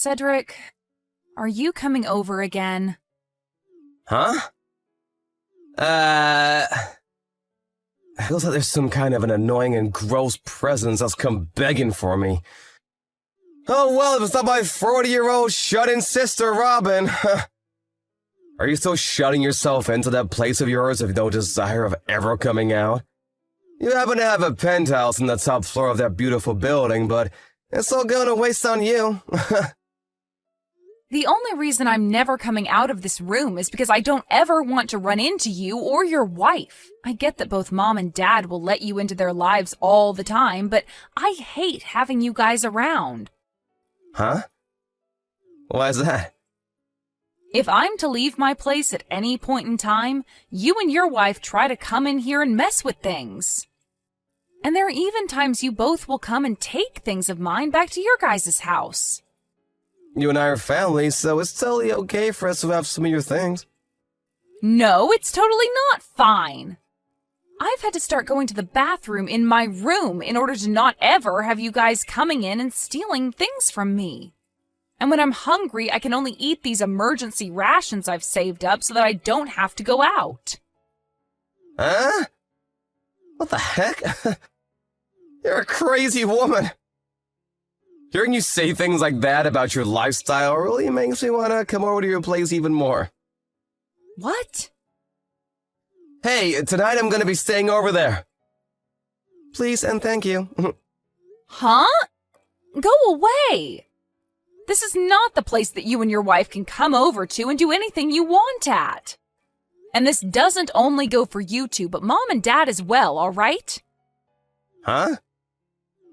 Cedric, are you coming over again? Huh? Feels like there's some kind of an annoying and gross presence that's come begging for me. Oh well, if it's not my 40-year-old shut-in sister, Robin. Are you still shutting yourself into that place of yours with no desire of ever coming out? You happen to have a penthouse on the top floor of that beautiful building, but it's all going to waste on you. The only reason I'm never coming out of this room is because I don't ever want to run into you or your wife. I get that both Mom and Dad will let you into their lives all the time, but I hate having you guys around. Huh? Why is that? If I'm to leave my place at any point in time, you and your wife try to come in here and mess with things. And there are even times you both will come and take things of mine back to your guys' house. You and I are family, so it's totally okay for us to have some of your things. No, it's totally not fine. I've had to start going to the bathroom in my room in order to not ever have you guys coming in and stealing things from me. And when I'm hungry, I can only eat these emergency rations I've saved up so that I don't have to go out. Huh? What the heck? You're a crazy woman. Hearing you say things like that about your lifestyle really makes me want to come over to your place even more. What? Hey, tonight I'm going to be staying over there. Please and thank you. Huh? Go away! This is not the place that you and your wife can come over to and do anything you want at. And this doesn't only go for you two, but Mom and Dad as well, all right? Huh?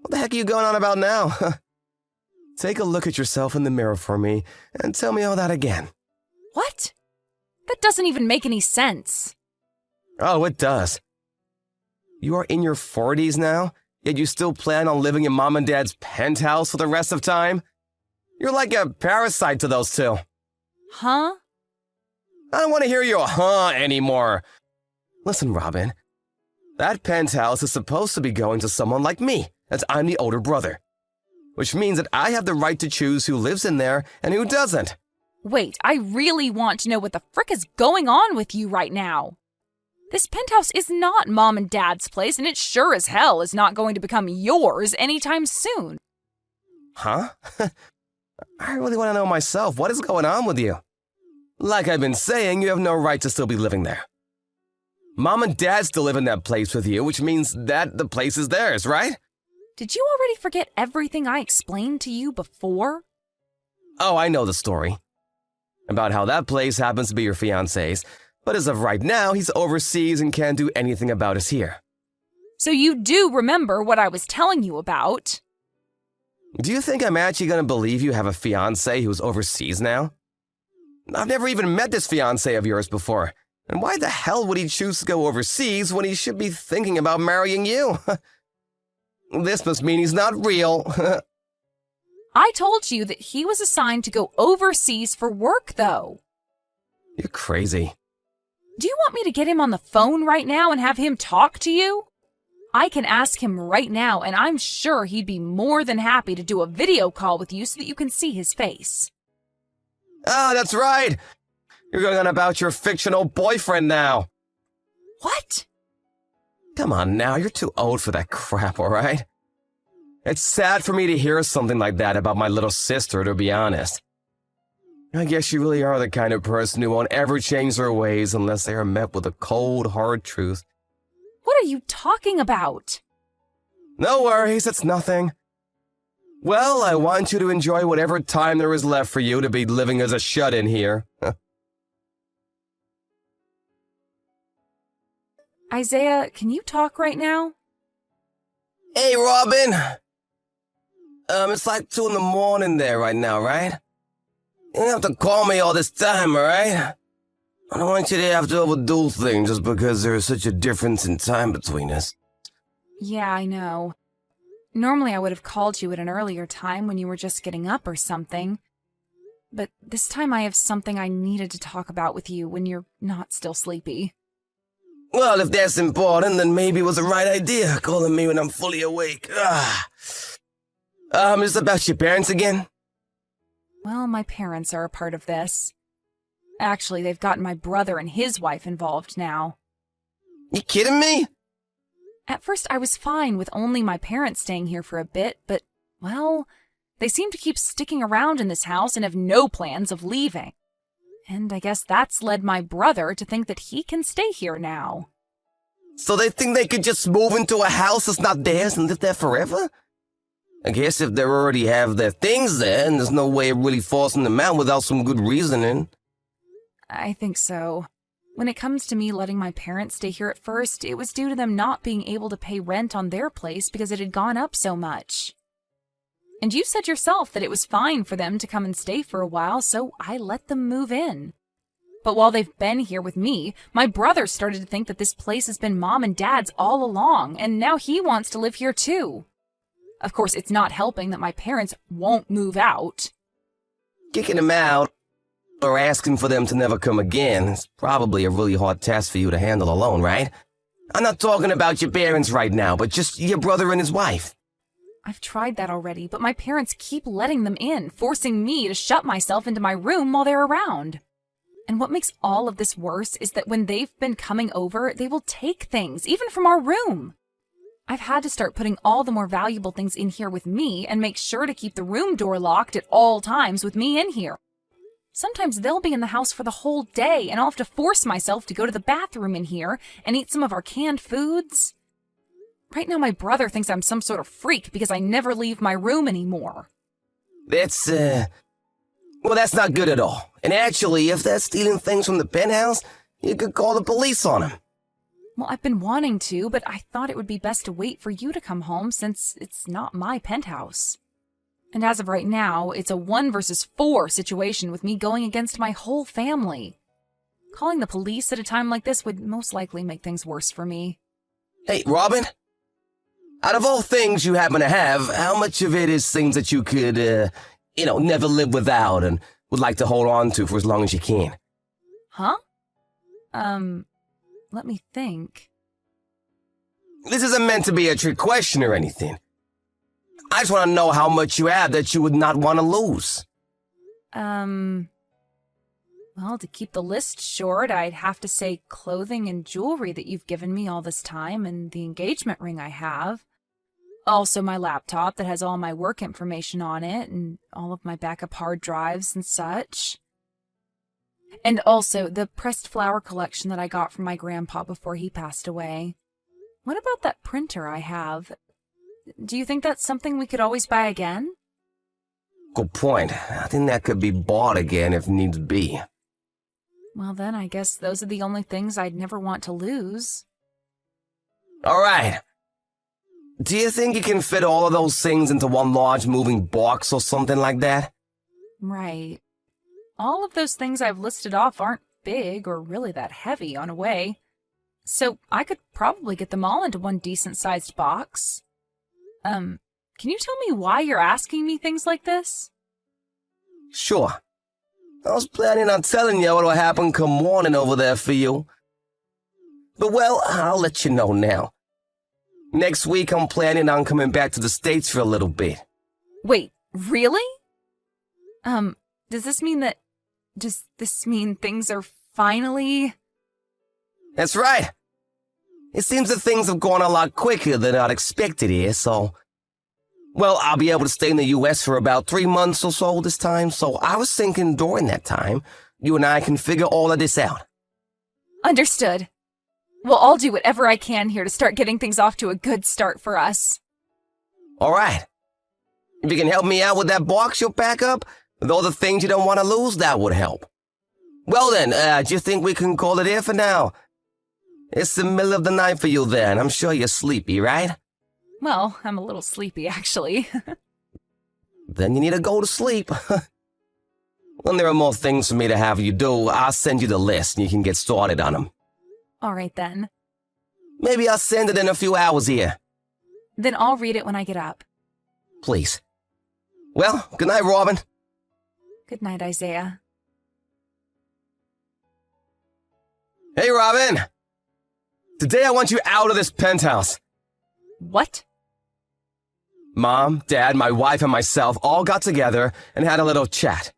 What the heck are you going on about now? Take a look at yourself in the mirror for me and tell me all that again. What? That doesn't even make any sense. Oh, it does. You are in your 40s now, yet you still plan on living in Mom and Dad's penthouse for the rest of time? You're like a parasite to those two. Huh? I don't want to hear your huh anymore. Listen, Robin. That penthouse is supposed to be going to someone like me, as I'm the older brother. Which means that I have the right to choose who lives in there and who doesn't. Wait, I really want to know what the frick is going on with you right now. This penthouse is not Mom and Dad's place, and it sure as hell is not going to become yours anytime soon. Huh? I really want to know myself. What is going on with you? Like I've been saying, you have no right to still be living there. Mom and Dad still live in that place with you, which means that the place is theirs, right? Did you already forget everything I explained to you before? Oh, I know the story. About how that place happens to be your fiancé's, but as of right now, he's overseas and can't do anything about us here. So you do remember what I was telling you about? Do you think I'm actually going to believe you have a fiancé who's overseas now? I've never even met this fiancé of yours before, and why the hell would he choose to go overseas when he should be thinking about marrying you? This must mean he's not real. I told you that he was assigned to go overseas for work, though. You're crazy. Do you want me to get him on the phone right now and have him talk to you? I can ask him right now, and I'm sure he'd be more than happy to do a video call with you so that you can see his face. Ah, that's right. You're going on about your fictional boyfriend now. What? Come on now, you're too old for that crap, all right? It's sad for me to hear something like that about my little sister, to be honest. I guess you really are the kind of person who won't ever change their ways unless they are met with a cold, hard truth. What are you talking about? No worries, it's nothing. Well, I want you to enjoy whatever time there is left for you to be living as a shut-in here. Isaiah, can you talk right now? Hey, Robin! It's like 2 in the morning there right now, right? You don't have to call me all this time, alright? I don't want you to have to overdo things just because there is such a difference in time between us. Yeah, I know. Normally I would have called you at an earlier time when you were just getting up or something. But this time I have something I needed to talk about with you when you're not still sleepy. Well, if that's important, then maybe it was the right idea, calling me when I'm fully awake. Is it about your parents again? Well, my parents are a part of this. Actually, they've gotten my brother and his wife involved now. You kidding me? At first, I was fine with only my parents staying here for a bit, but, well, they seem to keep sticking around in this house and have no plans of leaving. And I guess that's led my brother to think that he can stay here now. So they think they could just move into a house that's not theirs and live there forever? I guess if they already have their things there, and there's no way of really forcing them out without some good reasoning. I think so. When it comes to me letting my parents stay here at first, it was due to them not being able to pay rent on their place because it had gone up so much. And you said yourself that it was fine for them to come and stay for a while, so I let them move in. But while they've been here with me, my brother started to think that this place has been Mom and Dad's all along, and now he wants to live here too. Of course, it's not helping that my parents won't move out. Kicking them out, or asking for them to never come again, is probably a really hard task for you to handle alone, right? I'm not talking about your parents right now, but just your brother and his wife. I've tried that already, but my parents keep letting them in, forcing me to shut myself into my room while they're around. And what makes all of this worse is that when they've been coming over, they will take things, even from our room. I've had to start putting all the more valuable things in here with me and make sure to keep the room door locked at all times with me in here. Sometimes they'll be in the house for the whole day, and I'll have to force myself to go to the bathroom in here and eat some of our canned foods. Right now, my brother thinks I'm some sort of freak because I never leave my room anymore. That's not good at all. And actually, if they're stealing things from the penthouse, you could call the police on them. Well, I've been wanting to, but I thought it would be best to wait for you to come home since it's not my penthouse. And as of right now, it's a 1 versus 4 situation with me going against my whole family. Calling the police at a time like this would most likely make things worse for me. Hey, Robin? Out of all things you happen to have, how much of it is things that you could, never live without and would like to hold on to for as long as you can? Huh? Let me think. This isn't meant to be a trick question or anything. I just want to know how much you have that you would not want to lose. Well, to keep the list short, I'd have to say clothing and jewelry that you've given me all this time and the engagement ring I have. Also my laptop that has all my work information on it and all of my backup hard drives and such. And also the pressed flower collection that I got from my grandpa before he passed away. What about that printer I have? Do you think that's something we could always buy again? Good point. I think that could be bought again if needs be. Well then, I guess those are the only things I'd never want to lose. All right. Do you think you can fit all of those things into one large moving box or something like that? Right. All of those things I've listed off aren't big or really that heavy on a way. So I could probably get them all into one decent-sized box. Can you tell me why you're asking me things like this? Sure. I was planning on telling you what'll happen come morning over there for you. But well, I'll let you know now. Next week I'm planning on coming back to the States for a little bit. Wait, really? Does this mean things are finally... That's right. It seems that things have gone a lot quicker than I'd expected here, so... Well, I'll be able to stay in the U.S. for about 3 months or so this time, so I was thinking during that time, you and I can figure all of this out. Understood. Well, I'll do whatever I can here to start getting things off to a good start for us. All right. If you can help me out with that box you'll pack up, with all the things you don't want to lose, that would help. Well then, do you think we can call it here for now? It's the middle of the night for you there, and I'm sure you're sleepy, right? Well, I'm a little sleepy, actually. Then you need to go to sleep. When there are more things for me to have you do, I'll send you the list and you can get started on them. All right, then. Maybe I'll send it in a few hours here. Then I'll read it when I get up. Please. Well, good night, Robin. Good night, Isaiah. Hey, Robin. Today I want you out of this penthouse. What? Mom, Dad, my wife, and myself all got together and had a little chat.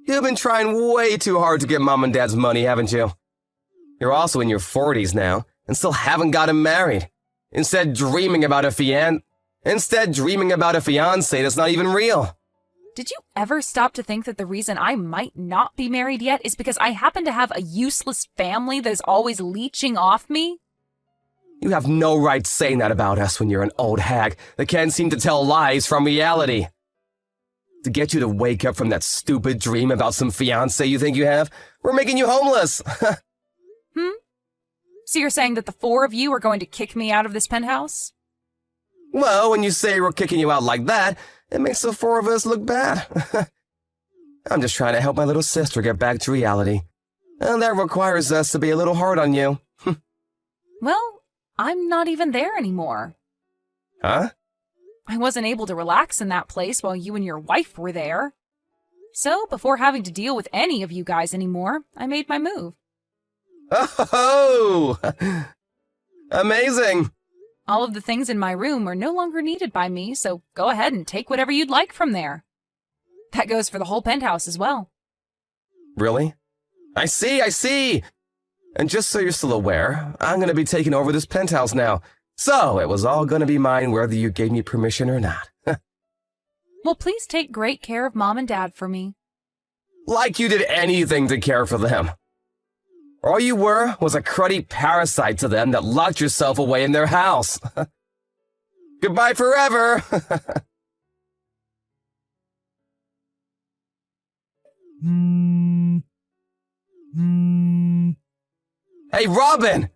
You've been trying way too hard to get Mom and Dad's money, haven't you? You're also in your 40s now and still haven't gotten married. Instead dreaming about a fiancé that's not even real. Did you ever stop to think that the reason I might not be married yet is because I happen to have a useless family that is always leeching off me? You have no right saying that about us when you're an old hag that can't seem to tell lies from reality. To get you to wake up from that stupid dream about some fiancé you think you have, we're making you homeless. So you're saying that the four of you are going to kick me out of this penthouse? Well, when you say we're kicking you out like that, it makes the four of us look bad. I'm just trying to help my little sister get back to reality. And that requires us to be a little hard on you. Well, I'm not even there anymore. Huh? I wasn't able to relax in that place while you and your wife were there. So, before having to deal with any of you guys anymore, I made my move. Oh! Amazing! All of the things in my room are no longer needed by me, so go ahead and take whatever you'd like from there. That goes for the whole penthouse as well. Really? I see! And just so you're still aware, I'm gonna be taking over this penthouse now. So, it was all gonna be mine whether you gave me permission or not. Well, please take great care of Mom and Dad for me. Like you did anything to care for them. All you were was a cruddy parasite to them that locked yourself away in their house. Goodbye forever! Hey, Robin!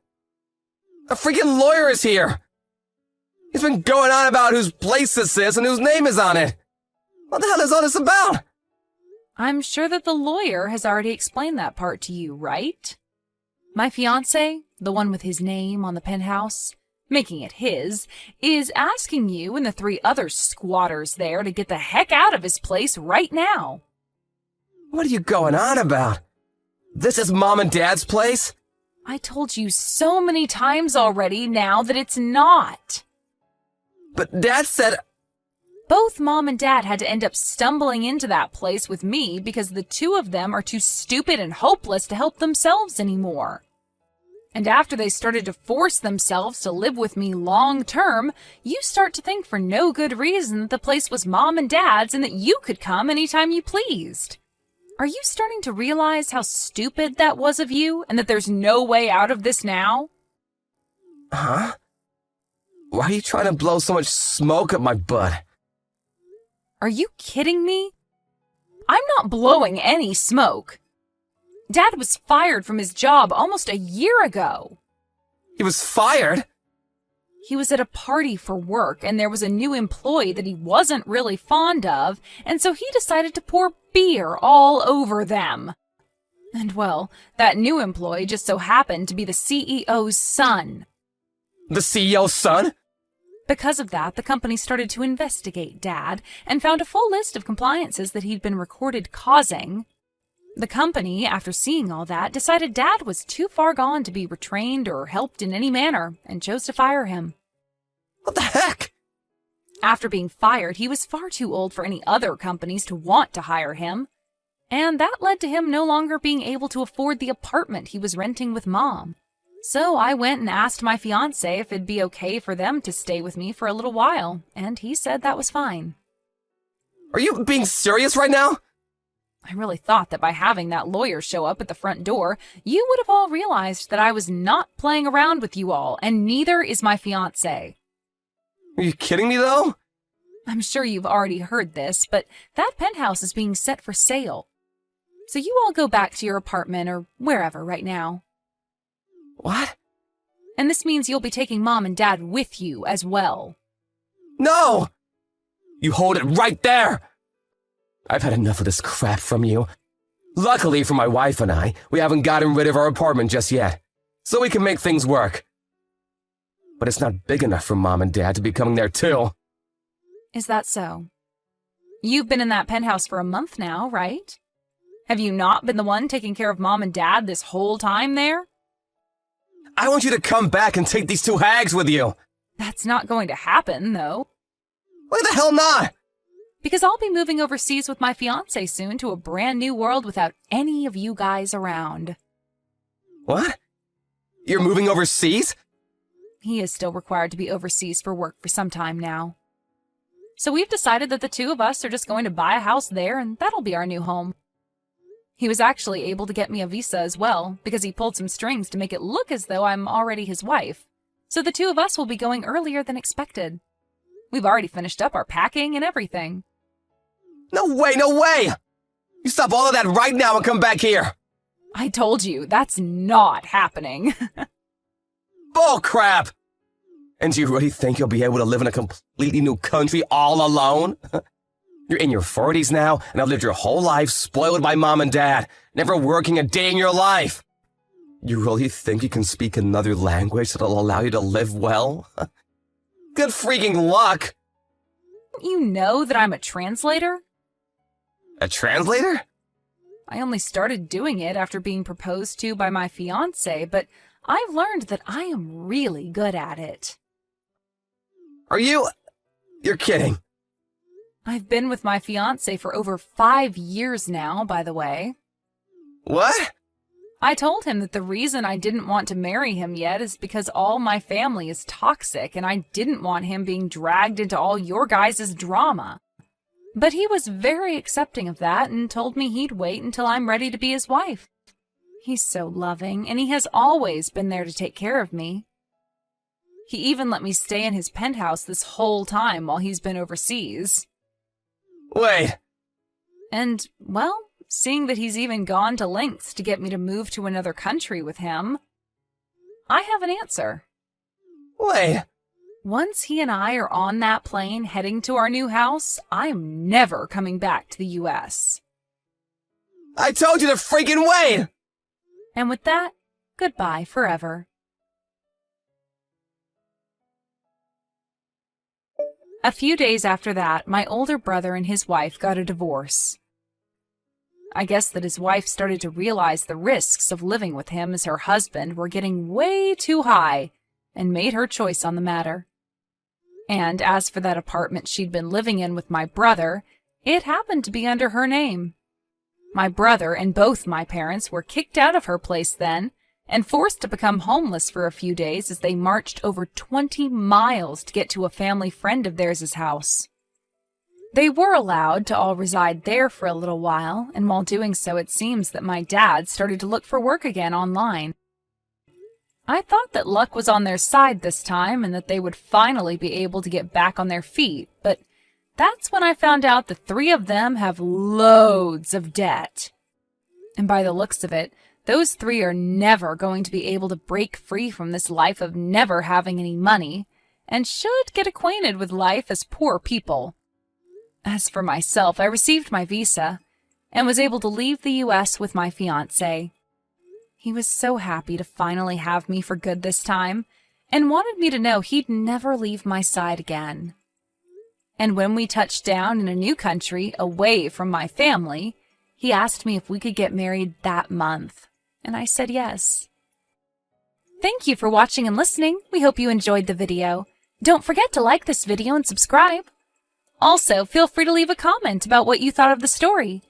A freaking lawyer is here! He's been going on about whose place this is and whose name is on it! What the hell is all this about? I'm sure that the lawyer has already explained that part to you, right? My fiancé, the one with his name on the penthouse, making it his, is asking you and the 3 other squatters there to get the heck out of his place right now. What are you going on about? This is Mom and Dad's place? I told you so many times already now that it's not. But Dad said... Both Mom and Dad had to end up stumbling into that place with me because the 2 of them are too stupid and hopeless to help themselves anymore. And after they started to force themselves to live with me long term, you start to think for no good reason that the place was Mom and Dad's and that you could come anytime you pleased. Are you starting to realize how stupid that was of you and that there's no way out of this now? Huh? Why are you trying to blow so much smoke up my butt? Are you kidding me? I'm not blowing any smoke. Dad was fired from his job almost a year ago. He was fired? He was at a party for work, and there was a new employee that he wasn't really fond of, and so he decided to pour beer all over them. And well, that new employee just so happened to be the CEO's son. The CEO's son? Because of that, the company started to investigate Dad and found a full list of compliances that he'd been recorded causing. The company, after seeing all that, decided Dad was too far gone to be retrained or helped in any manner and chose to fire him. What the heck? After being fired, he was far too old for any other companies to want to hire him. And that led to him no longer being able to afford the apartment he was renting with Mom. So I went and asked my fiancé if it'd be okay for them to stay with me for a little while, and he said that was fine. Are you being serious right now? I really thought that by having that lawyer show up at the front door, you would have all realized that I was not playing around with you all, and neither is my fiancé. Are you kidding me, though? I'm sure you've already heard this, but that penthouse is being set for sale. So you all go back to your apartment or wherever right now. What? And this means you'll be taking Mom and Dad with you as well. No! You hold it right there! I've had enough of this crap from you. Luckily for my wife and I, we haven't gotten rid of our apartment just yet, so we can make things work. But it's not big enough for Mom and Dad to be coming there too. Is that so? You've been in that penthouse for a month now, right? Have you not been the one taking care of Mom and Dad this whole time there? I want you to come back and take these 2 hags with you. That's not going to happen, though. Why the hell not? Because I'll be moving overseas with my fiancé soon to a brand new world without any of you guys around. What? You're moving overseas? He is still required to be overseas for work for some time now. So we've decided that the two of us are just going to buy a house there, and that'll be our new home. He was actually able to get me a visa as well, because he pulled some strings to make it look as though I'm already his wife. So the two of us will be going earlier than expected. We've already finished up our packing and everything. No way, no way! You stop all of that right now and come back here! I told you, that's not happening. Bull crap! And do you really think you'll be able to live in a completely new country all alone? You're in your 40s now, and have lived your whole life spoiled by mom and dad, never working a day in your life. You really think you can speak another language that'll allow you to live well? Good freaking luck! You know that I'm a translator? A translator? I only started doing it after being proposed to by my fiancé, but I've learned that I am really good at it. Are you... You're kidding. I've been with my fiancé for over 5 years now, by the way. What? I told him that the reason I didn't want to marry him yet is because all my family is toxic and I didn't want him being dragged into all your guys' drama. But he was very accepting of that and told me he'd wait until I'm ready to be his wife. He's so loving, and he has always been there to take care of me. He even let me stay in his penthouse this whole time while he's been overseas. Wait. And, well, seeing that he's even gone to lengths to get me to move to another country with him, I have an answer. Wait. Once he and I are on that plane heading to our new house, I'm never coming back to the U.S. I told you to freaking wait! And with that, goodbye forever. A few days after that, my older brother and his wife got a divorce. I guess that his wife started to realize the risks of living with him as her husband were getting way too high and made her choice on the matter. And as for that apartment she'd been living in with my brother, it happened to be under her name. My brother and both my parents were kicked out of her place then and forced to become homeless for a few days as they marched over 20 miles to get to a family friend of theirs' house. They were allowed to all reside there for a little while, and while doing so it seems that my dad started to look for work again online. I thought that luck was on their side this time and that they would finally be able to get back on their feet, but that's when I found out the three of them have loads of debt. And by the looks of it, those three are never going to be able to break free from this life of never having any money, and should get acquainted with life as poor people. As for myself, I received my visa and was able to leave the U.S. with my fiancé. He was so happy to finally have me for good this time, and wanted me to know he'd never leave my side again. And when we touched down in a new country, away from my family, he asked me if we could get married that month, and I said yes. Thank you for watching and listening. We hope you enjoyed the video. Don't forget to like this video and subscribe. Also, feel free to leave a comment about what you thought of the story.